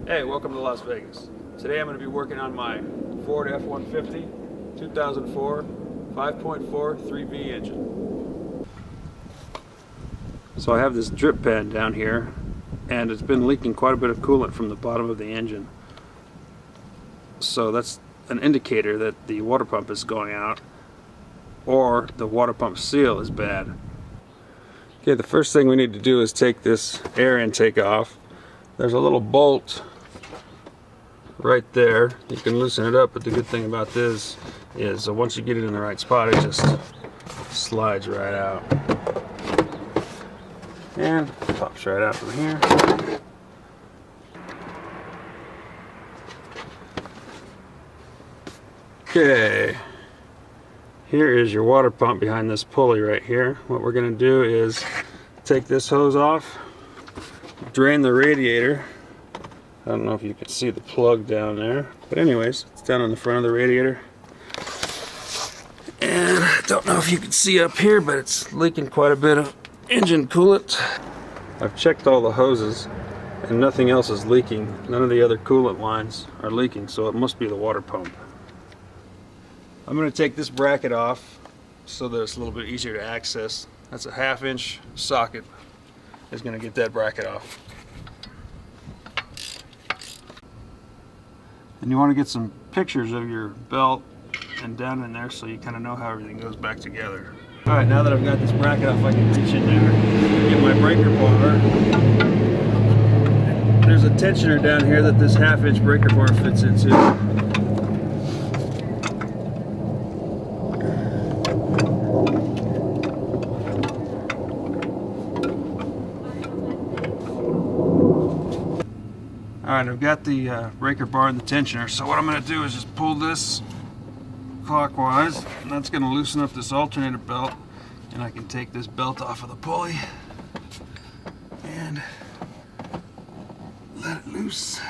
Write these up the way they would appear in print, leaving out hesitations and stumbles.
Hey, welcome to Las Vegas. Today I'm going to be working on my Ford F-150 2004 5.4 3V engine. So I have this drip pan down here and it's been leaking quite a bit of coolant from the bottom of the engine. So that's an indicator that the water pump is going out or the water pump seal is bad. Okay, the first thing we need to do is take this air intake off. There's a little bolt right there. You can loosen it up, but the good thing about this is once you get it in the right spot, it just slides right out and pops right out from here. Okay, here is your water pump behind this pulley right here. What we're going to do is take this hose off, drain the radiator. I don't know if you can see the plug down there, but anyways, it's down on the front of the radiator. And I don't know if you can see up here, but it's leaking quite a bit of engine coolant. I've checked all the hoses and nothing else is leaking. None of the other coolant lines are leaking, so it must be the water pump. I'm going to take this bracket off so that it's a little bit easier to access. That's a 1/2 inch socket. Is going to get that bracket off. And you want to get some pictures of your belt and down in there so you kind of know how everything goes back together. Alright, now that I've got this bracket off, I can reach in there, get my breaker bar. There's a tensioner down here that this 1/2 inch breaker bar fits into. Alright, I've got the breaker bar and the tensioner, so what I'm going to do is just pull this clockwise, and that's going to loosen up this alternator belt, and I can take this belt off of the pulley and let it loose.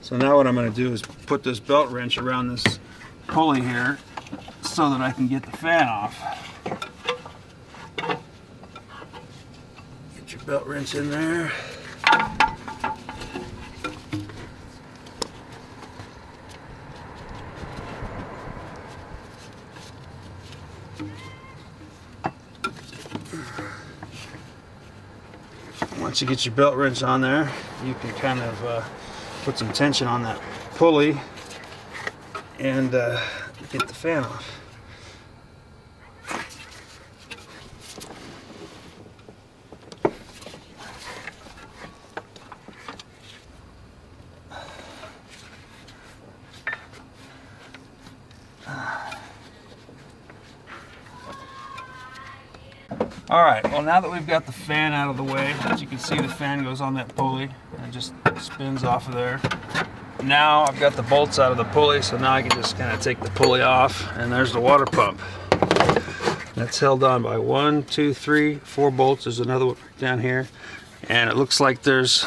So now what I'm going to do is put this belt wrench around this pulley here so that I can get the fan off. Get your belt wrench in there. Once you get your belt wrench on there, you can kind of put some tension on that pulley and get the fan off. Alright, well now that we've got the fan out of the way, as you can see the fan goes on that pulley and it just spins off of there. Now I've got the bolts out of the pulley, so now I can just kind of take the pulley off, and there's the water pump. That's held on by 1, 2, 3, 4 bolts. There's another one down here, and it looks like there's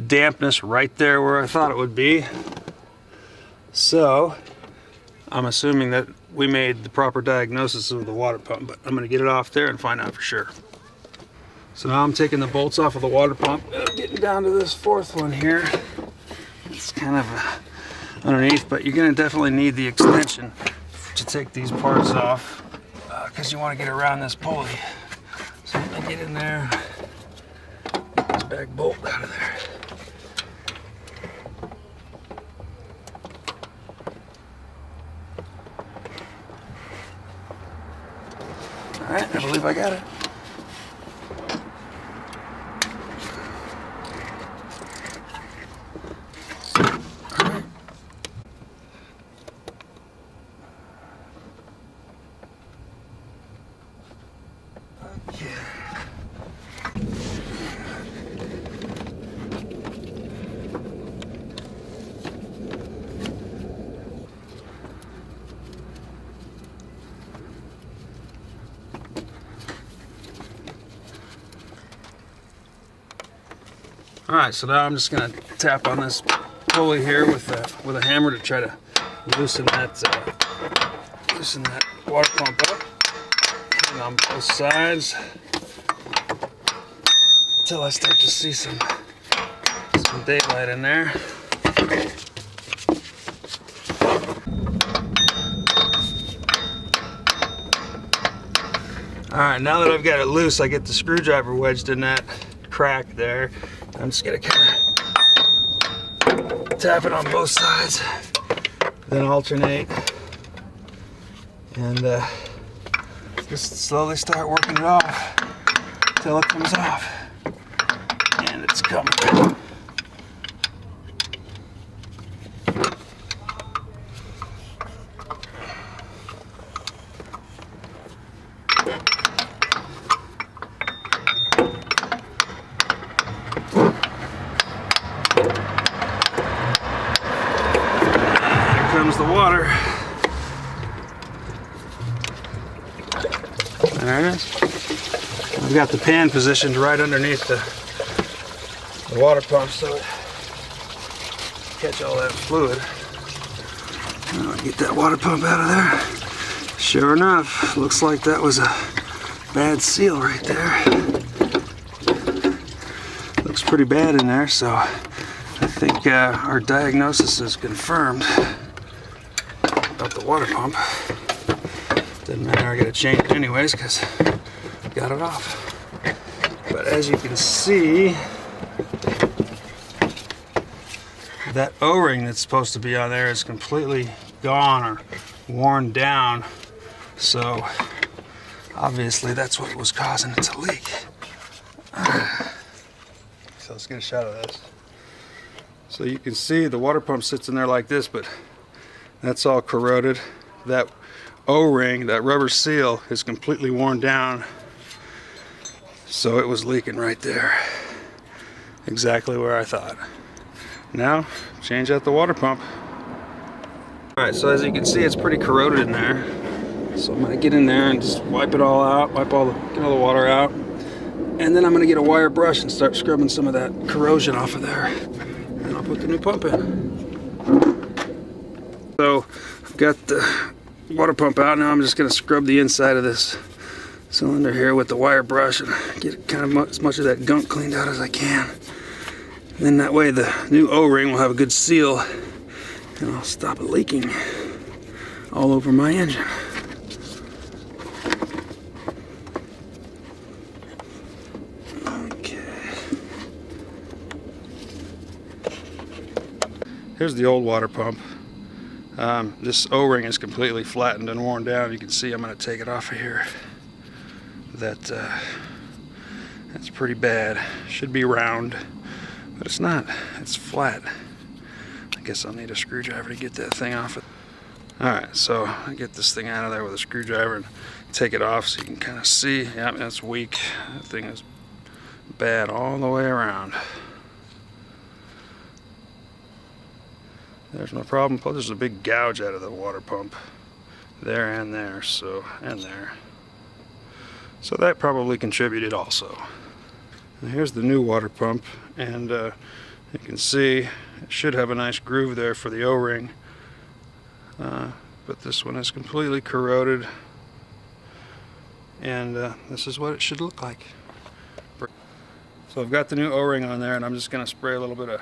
dampness right there where I thought it would be. So I'm assuming that we made the proper diagnosis of the water pump, but I'm going to get it off there and find out for sure. So now I'm taking the bolts off of the water pump, getting down to this 4th one here. It's kind of underneath, but you're going to definitely need the extension to take these parts off because you want to get around this pulley. So I'm going to get in there, get this back bolt out of there. Alright, I believe I got it. Alright, so now I'm just going to tap on this pulley here with a hammer to try to loosen that water pump up. position on both sides until I start to see some daylight in there. Alright, now that I've got it loose, I get the screwdriver wedged in that crack there. I'm just going to kind of tap it on both sides, then alternate, and just slowly start working it off until it comes off. And it's coming. Comes the water. There it is. I've got the pan positioned right underneath the water pump so it catch all that fluid. I'll get that water pump out of there. Sure enough, looks like that was a bad seal right there. Looks pretty bad in there, so I think our diagnosis is confirmed about the water pump. Doesn't matter, I gotta change it anyways because I got it off. But as you can see, that O-ring that's supposed to be on there is completely gone or worn down. So obviously that's what was causing it to leak. So let's get a shot of this. So you can see the water pump sits in there like this, but that's all corroded. That O-ring, that rubber seal, is completely worn down. So it was leaking right there. Exactly where I thought. Now, change out the water pump. Alright, so as you can see, it's pretty corroded in there. So I'm going to get in there and just wipe it all out, get all the water out. And then I'm going to get a wire brush and start scrubbing some of that corrosion off of there. And I'll put the new pump in. So I've got the water pump out. Now I'm just going to scrub the inside of this cylinder here with the wire brush and get kind of as much of that gunk cleaned out as I can. And then that way the new O-ring will have a good seal and I'll stop it leaking all over my engine. Here's the old water pump. This O-ring is completely flattened and worn down. You can see I'm going to take it off of here. That's pretty bad. Should be round, but it's not. It's flat. I guess I'll need a screwdriver to get that thing off. Alright, so I get this thing out of there with a screwdriver and take it off so you can kind of see. Yeah, that's weak. That thing is bad all the way around. There's no problem. Plus there's a big gouge out of the water pump there and there, and there. So that probably contributed also. And here's the new water pump, and you can see it should have a nice groove there for the O-ring. But this one is completely corroded, and this is what it should look like. So I've got the new O-ring on there, and I'm just going to spray a little bit of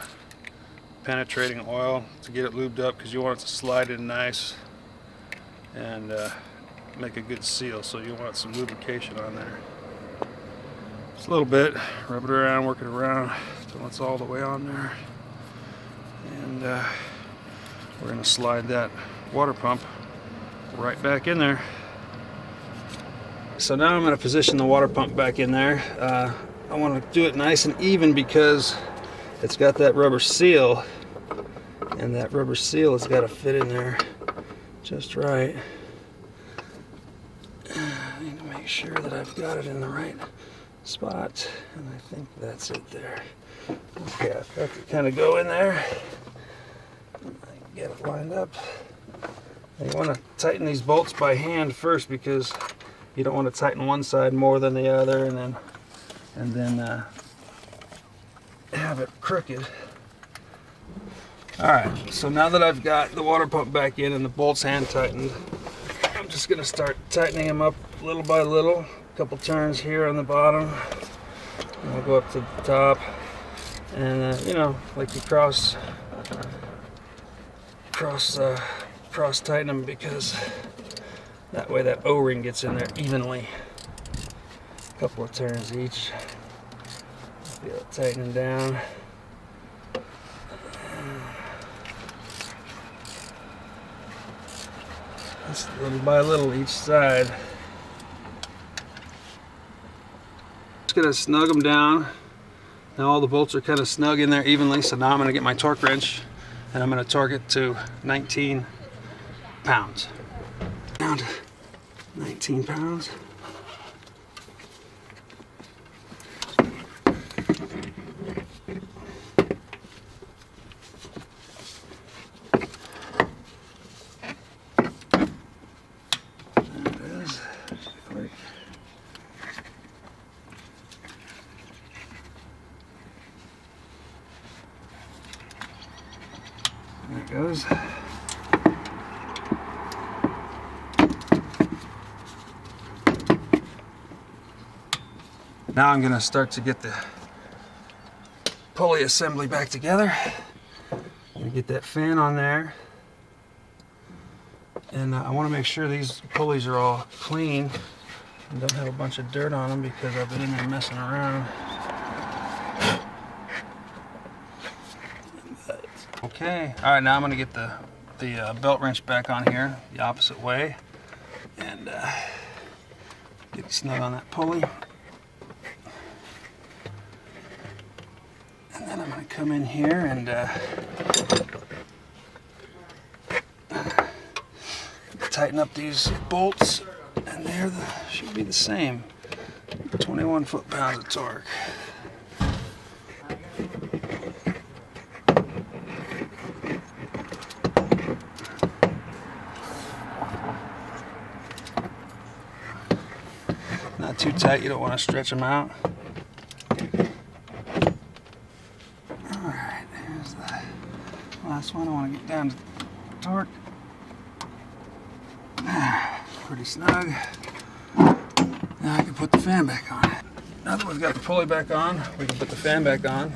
penetrating oil to get it lubed up because you want it to slide in nice and make a good seal, so you want some lubrication on there. Just a little bit, rub it around, work it around until it's all the way on there, and we're going to slide that water pump right back in there. So now I'm going to position the water pump back in there. I want to do it nice and even because it's got that rubber seal, and that rubber seal has got to fit in there just right. I need to make sure that I've got it in the right spot, and I think that's it there. Okay, I've got to kind of go in there and get it lined up. And you want to tighten these bolts by hand first because you don't want to tighten one side more than the other and then have it crooked. Alright, so now that I've got the water pump back in and the bolts hand tightened, I'm just going to start tightening them up little by little. A couple turns here on the bottom. And we'll go up to the top. And you know, like you cross tighten them, because that way that O-ring gets in there evenly. A couple of turns each. Feel it tightening down. Just little by little each side. Just gonna snug them down. Now all the bolts are kind of snug in there evenly, so now I'm gonna get my torque wrench and I'm gonna torque it to 19 pounds. Down to 19 pounds. There it goes. Now I'm going to start to get the pulley assembly back together. I'm going to get that fan on there. And I want to make sure these pulleys are all clean and don't have a bunch of dirt on them, because I've been in there messing around. Okay, all right, now I'm going to get the belt wrench back on here the opposite way and get it snug on that pulley. And then I'm going to come in here and tighten up these bolts, and should be the same. 21 foot-pounds of torque. Not too tight, you don't want to stretch them out. Alright, here's the last one. I want to get down to torque. Pretty snug. Now I can put the fan back on. Now that we've got the pulley back on, we can put the fan back on.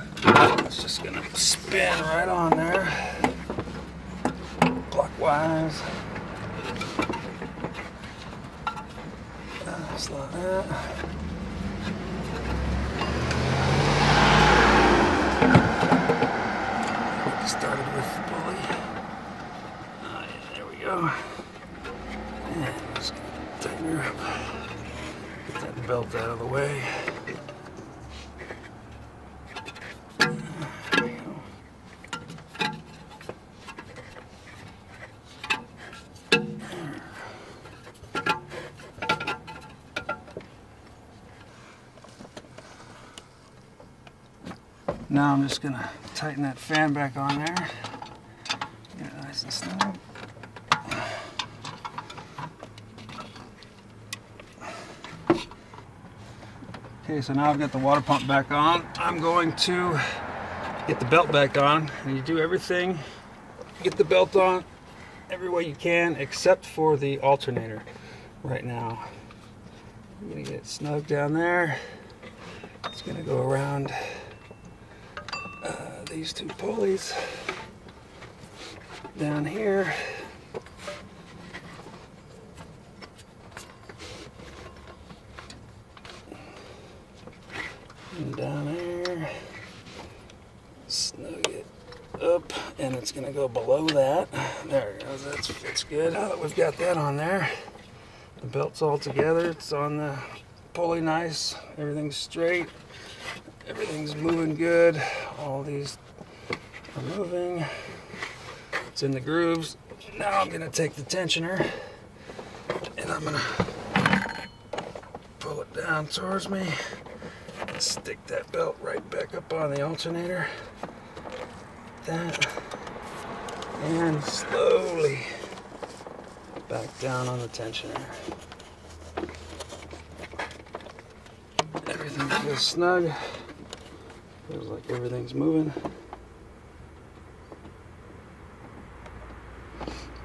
It's just going to spin right on there, clockwise. Just like that. Get started with the pulley. Oh yeah, there we go. And just tighten her up. Get that belt out of the way. There we go. Now I'm just going to tighten that fan back on there. Get it nice and snug. Okay, so now I've got the water pump back on. I'm going to get the belt back on. And you do everything, get the belt on every way you can except for the alternator right now. I'm going to get it snug down there. It's going to go around these two pulleys down here. And down there. Snug it up, and it's going to go below that. There it goes. That's good. Now that we've got that on there, the belt's all together. It's on the pulley nice. Everything's straight. Everything's moving good. All these are moving. It's in the grooves. Now I'm going to take the tensioner and I'm going to pull it down towards me and stick that belt right back up on the alternator. That. And slowly back down on the tensioner. Everything feels snug. Feels like everything's moving.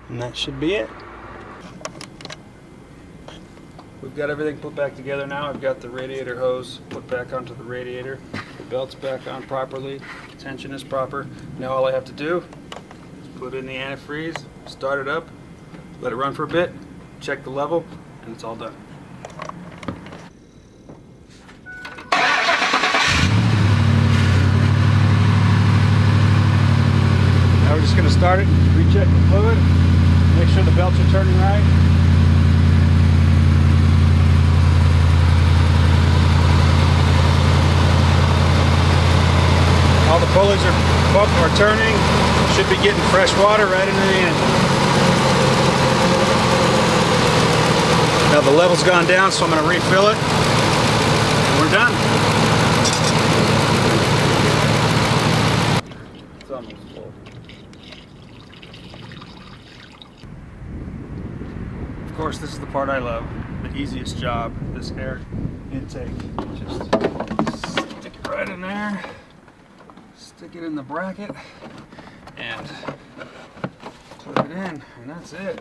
And that should be it. we've got everything put back together now. I've got the radiator hose put back onto the radiator. The belt's back on properly. Tension is proper. Now all I have to do is put in the antifreeze, start it up, let it run for a bit, check the level, and it's all done. Now we're just going to start it, recheck the fluid, make sure the belts are turning right. All the pulleys are turning, should be getting fresh water right into the engine. Now the level's gone down, so I'm going to refill it, and we're done. It's almost full. Of course, this is the part I love, the easiest job, this air intake. Just stick it right in there. Stick it in the bracket and put it in, and that's it.